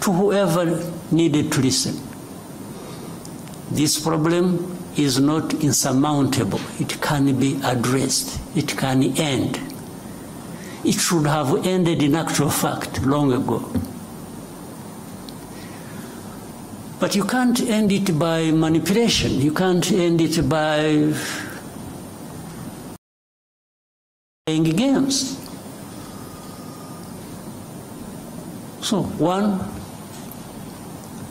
to whoever needed to listen. This problem is not insurmountable. It can be addressed. It can end. It should have ended in actual fact long ago. But you can't end it by manipulation. You can't end it by playing games. So, one,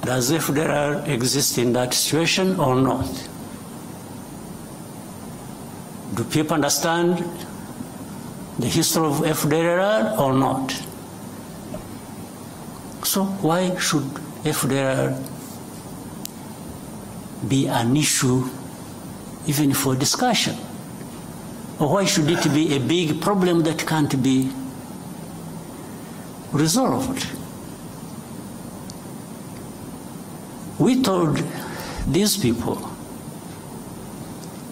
does FDLR exist in that situation or not? Do people understand the history of FDLR or not? So why should FDLR be an issue even for discussion? Or why should it be a big problem that can't be resolved? We told these people,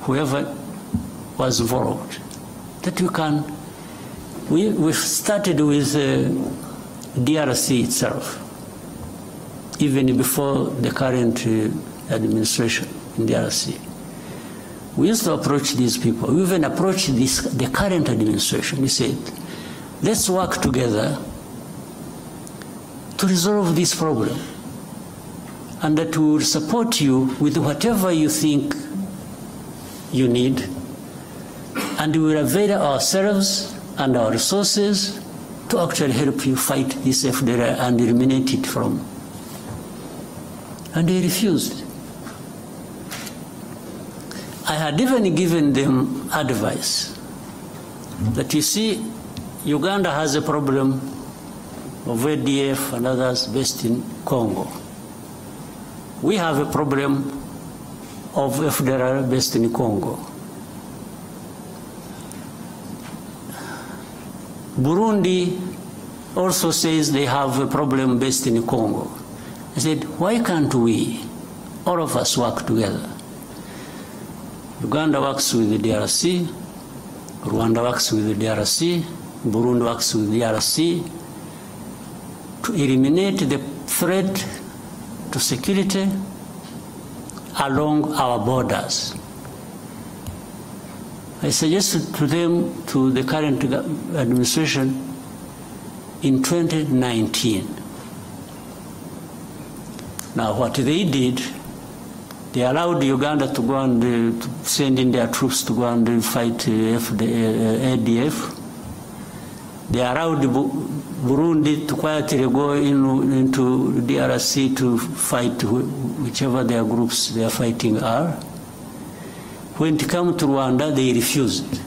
whoever was involved, that we started with DRC itself, even before the current administration in DRC. We used to approach these people. We even approached the current administration. We said, let's work together to resolve this problem, and that we will support you with whatever you think you need, and we will avail ourselves and our resources to actually help you fight this FDLR and eliminate it from. And they refused. I had even given them advice that, you see, Uganda has a problem of ADF and others based in Congo. We have a problem of FDLR based in Congo. Burundi also says they have a problem based in Congo. I said, why can't we, all of us, work together? Uganda works with the DRC, Rwanda works with the DRC, Burundi works with the DRC to eliminate the threat to security along our borders. I suggested to them, to the current administration, in 2019. Now, what they did, they allowed Uganda to go and to send in their troops to go and fight ADF. They allowed Burundi to quietly go into DRC to fight whichever their groups they are fighting are. When it came to Rwanda, they refused.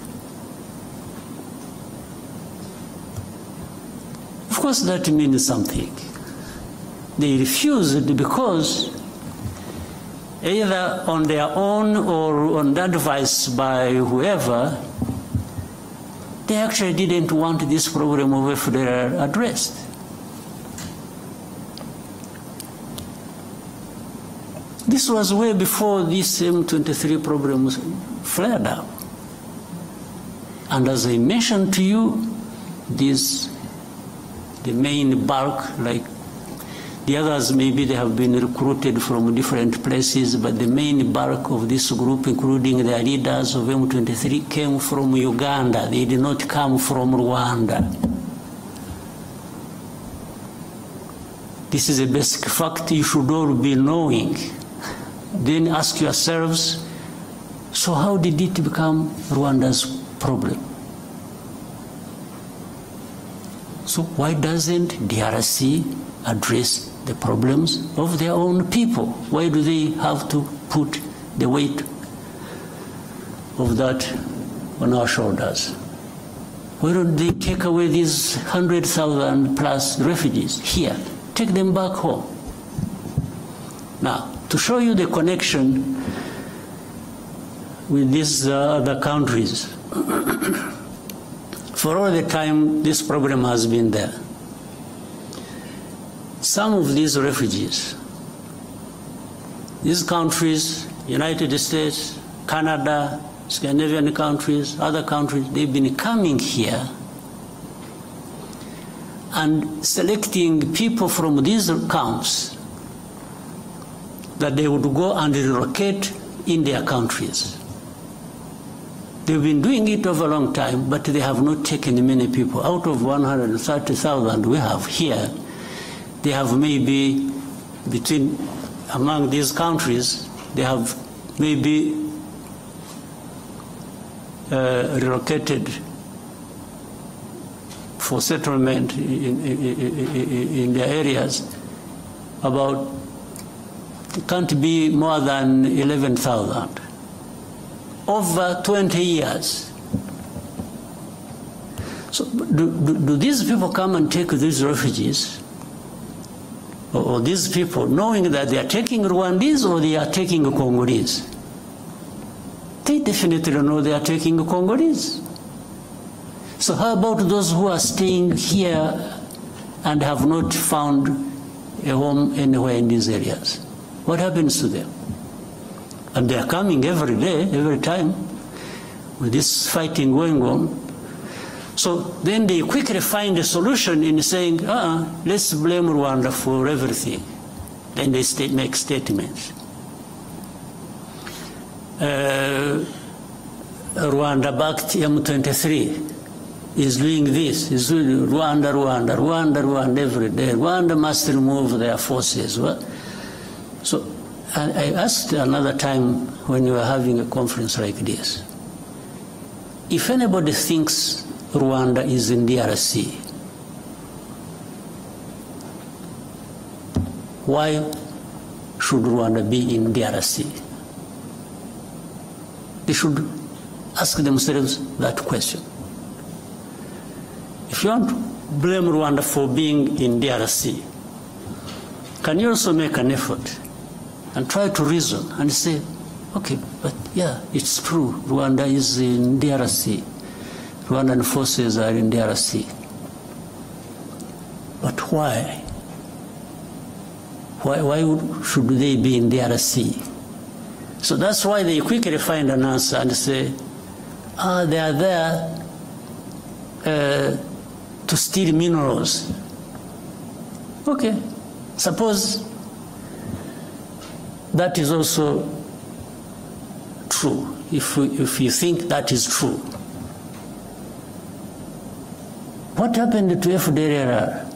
Of course, that means something. They refused because either on their own or on advice by whoever, they actually didn't want this problem of FDLR addressed. This was way before this M23 problem flared up. And as I mentioned to you, the main bulk, like the others, maybe they have been recruited from different places, but the main bulk of this group, including the leaders of M23, came from Uganda. They did not come from Rwanda. This is a basic fact you should all be knowing. Then ask yourselves, so how did it become Rwanda's problem? So why doesn't DRC address the problems of their own people? Why do they have to put the weight of that on our shoulders? Why don't they take away these 100,000 plus refugees here? Take them back home. Now, to show you the connection with these other countries, for all the time this problem has been there, some of these refugees, these countries, United States, Canada, Scandinavian countries, other countries, they've been coming here and selecting people from these camps that they would go and relocate in their countries. They've been doing it over a long time, but they have not taken many people. Out of 130,000 we have here, they have maybe among these countries, they have maybe relocated for settlement in their areas about, it can't be more than 11,000 over 20 years. So do these people come and take these refugees, or these people, knowing that they are taking Rwandese or they are taking Congolese? They definitely know they are taking Congolese. So how about those who are staying here and have not found a home anywhere in these areas? What happens to them? And they are coming every day, every time, with this fighting going on. So then they quickly find a solution in saying, let's blame Rwanda for everything. Then they make statements. Rwanda-backed M23 is doing this, is doing Rwanda every day. Rwanda must remove their forces. So I asked another time when we were having a conference like this, if anybody thinks Rwanda is in DRC, why should Rwanda be in DRC? They should ask themselves that question. If you want to blame Rwanda for being in DRC, can you also make an effort and try to reason and say, okay, but yeah, it's true, Rwanda is in DRC. Rwandan forces are in DRC. But why? Why should they be in DRC? So that's why they quickly find an answer and say, they are there to steal minerals. Okay, suppose that is also true, if you think that is true. What happened to FDLR?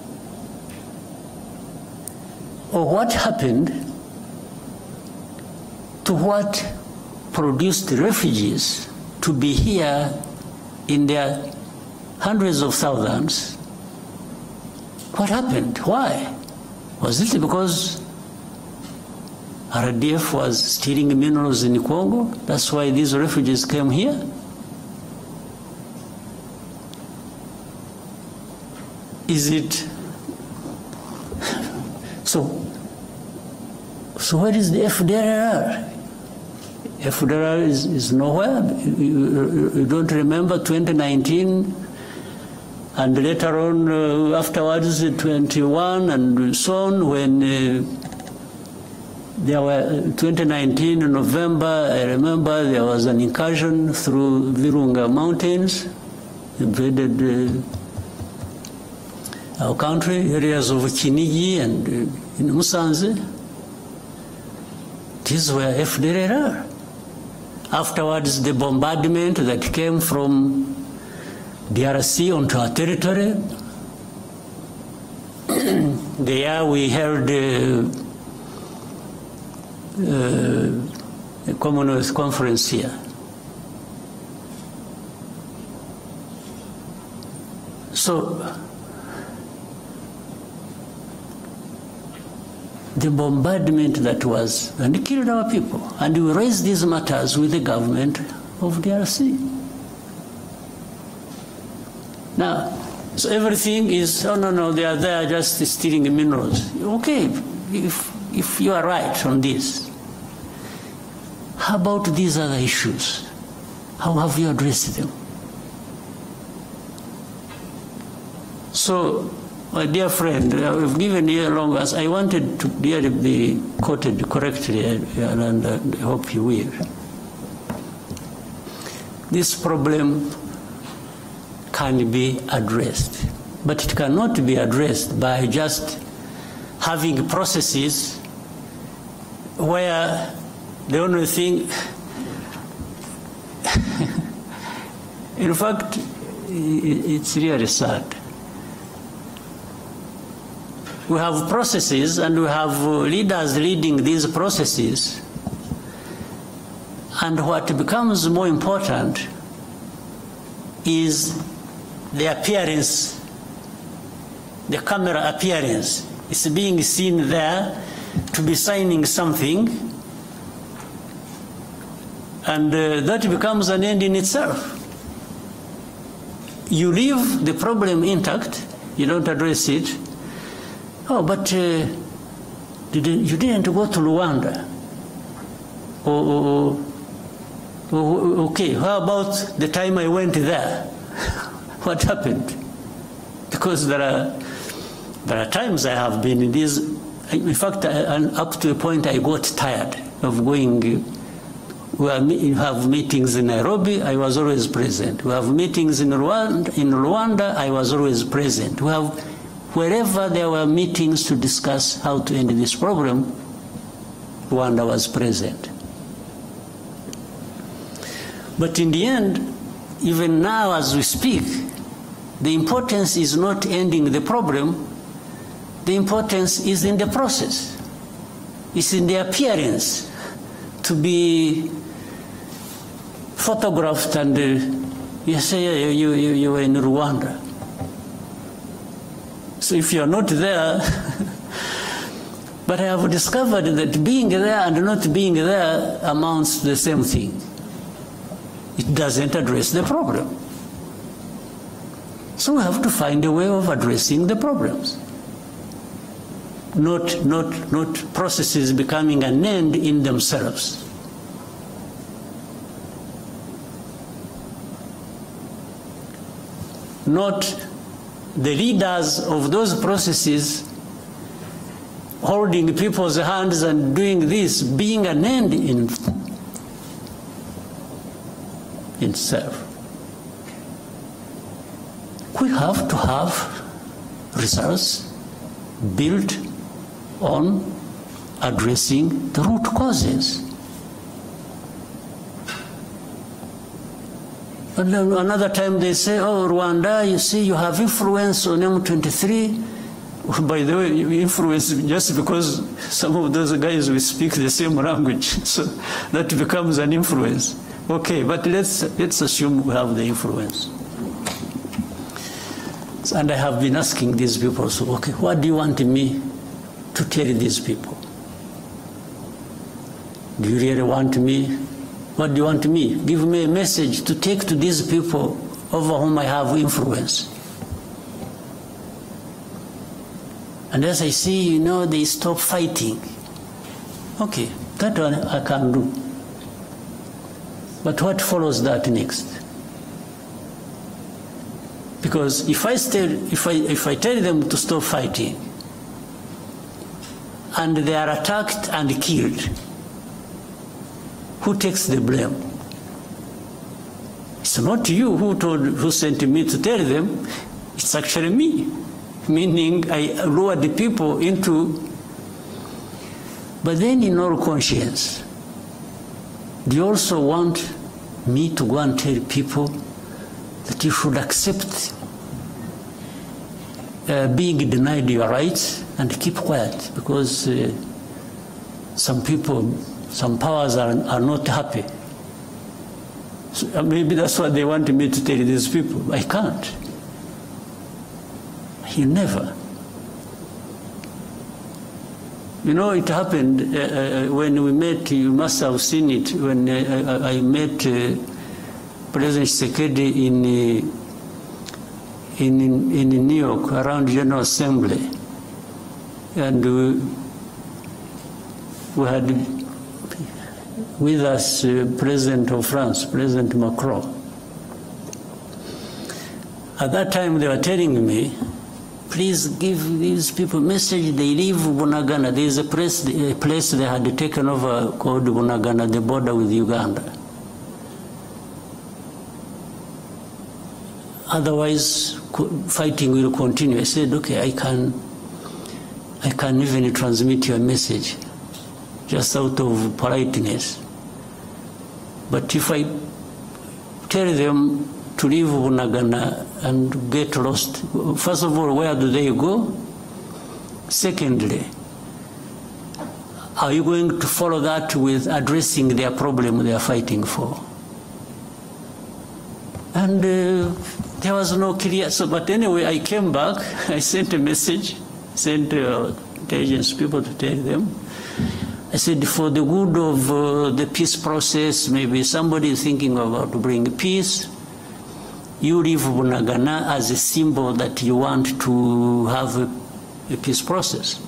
Or what happened to what produced refugees to be here in their hundreds of thousands? What happened? Why? Was it because RDF was stealing minerals in Congo? That's why these refugees came here? Is it? So where is the FDLR? FDLR is nowhere. You don't remember 2019 and later on afterwards 21 and so on, when there were 2019 in November, I remember there was an incursion through Virunga Mountains, invaded our country, areas of Kinigi and in Musanze. These were FDLR. Afterwards, the bombardment that came from DRC onto our territory. There we held a Commonwealth conference here. So the bombardment that was, and it killed our people. And we raised these matters with the government of DRC. Now, so everything is, oh no, they are there just stealing minerals. Okay, if you are right on this, how about these other issues? How have you addressed them? So, my dear friend, I've given you a long answer. I wanted to be quoted correctly, and I hope you will. This problem can be addressed but it cannot be addressed by just having processes where the only thing, in fact, it's really sad. We have processes and we have leaders leading these processes, and what becomes more important is the appearance, the camera appearance. It's being seen there to be signing something, and that becomes an end in itself. You leave the problem intact, you don't address it. Oh, but you didn't go to Rwanda. Okay, how about the time I went there? What happened? Because there are times I have been in these. In fact, up to a point I got tired of going. We have meetings in Nairobi, I was always present. We have meetings in Rwanda, I was always present. We have, wherever there were meetings to discuss how to end this problem, Rwanda was present. But in the end, even now as we speak, the importance is not ending the problem, the importance is in the process. It's in the appearance to be photographed and you say you were in Rwanda. So if you're not there, but I have discovered that being there and not being there amounts to the same thing. It doesn't address the problem. So we have to find a way of addressing the problems. Not processes becoming an end in themselves. Not the leaders of those processes holding people's hands and doing this, being an end in itself. We have to have results built on addressing the root causes. And then another time they say, oh, Rwanda, you see, you have influence on M23. By the way, influence just because some of those guys will speak the same language, so that becomes an influence. Okay, but let's assume we have the influence. And I have been asking these people, so, okay, what do you want me to tell these people? Do you really want me? What do you want me? Give me a message to take to these people over whom I have influence. And as I see, you know, they stop fighting. Okay, that one I can do. But what follows that next? Because if I tell them to stop fighting, and they are attacked and killed, who takes the blame? It's not you who sent me to tell them, it's actually me. Meaning I lured the people into, but then in all conscience, do you also want me to go and tell people that you should accept being denied your rights and keep quiet because some people, some powers are not happy? So maybe that's what they want me to tell these people. I can't. He never. You know, it happened when we met, you must have seen it, when I met President Tshisekedi in New York around General Assembly. And we had with us President of France, President Macron. At that time they were telling me, please give these people a message, they leave Bunagana. There is a place they had taken over called Bunagana, the border with Uganda. otherwise fighting will continue. I said, okay, I can even transmit your message just out of politeness. But if I tell them to leave Bunagana and get lost, first of all, where do they go? Secondly, are you going to follow that with addressing their problem they are fighting for? And there was no clear, but anyway, I came back, I sent a message, sent intelligence people to tell them. I said, for the good of the peace process, maybe somebody is thinking about to bring peace, you leave Bunagana as a symbol that you want to have a peace process.